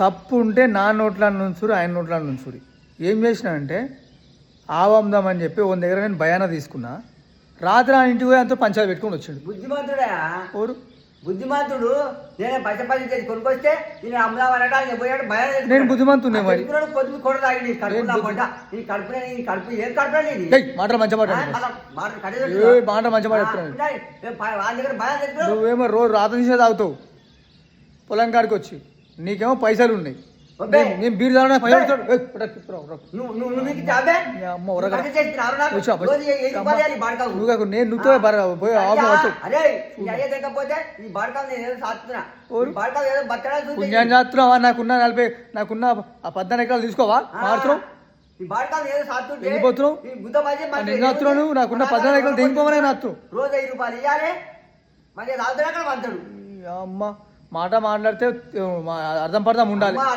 తప్పు ఉంటే నా నోట్ల నుంచురు ఆయన నోట్ల నుంచురు. ఏం చేసినా అంటే ఆవందామని చెప్పి ఒక దగ్గర నేను భయాన తీసుకున్నా. రాత్రి ఆయన ఇంటికి పోయి అంతా పంచాయతీ పెట్టుకొని వచ్చిండు. బుద్ధిమంతుడా ఓరు బుద్ధిమంతుడు. నేను పచ్చ చేసి కొనుక్కొస్తే నేను అమ్ముదామనడానికి పోయాడు భయం. నేను బుద్ధిమంతునే మరి. పొద్దు కూడా తాగి నీ కడుపు నీ కడుపు నీ కడుపు ఏం కడుపు నీది? మాటలు మంచి మాట మాట మంచి మాట చెప్తున్నాను. వాళ్ళ దగ్గర భయం చెప్తున్నావు. నువ్వేమో రోజు రాత్రి తీసే తాగుతావు పొలం కాడికి వచ్చి. నీకేమో పైసలు ఉన్నాయి. నేను బీరు తాగడానికి పైసలు నేను నువ్వుతో పుణ్యాన్ని చేస్తున్నావా? నాకున్న ఆ 14 ఎకరాలు తీసుకోవా? మారుతున్నావు వెళ్ళిపోతున్నావు. నేను చేస్తున్నావు నువ్వు. నాకున్న 14 ఎకరాలు దిగిపోమని నాస్తున్నావు. రోజు 5 రూపాయలు ఇవ్వాలి. మళ్ళీ అమ్మ మాట మాట్లాడితే అర్థం పడదాం ఉండాలి.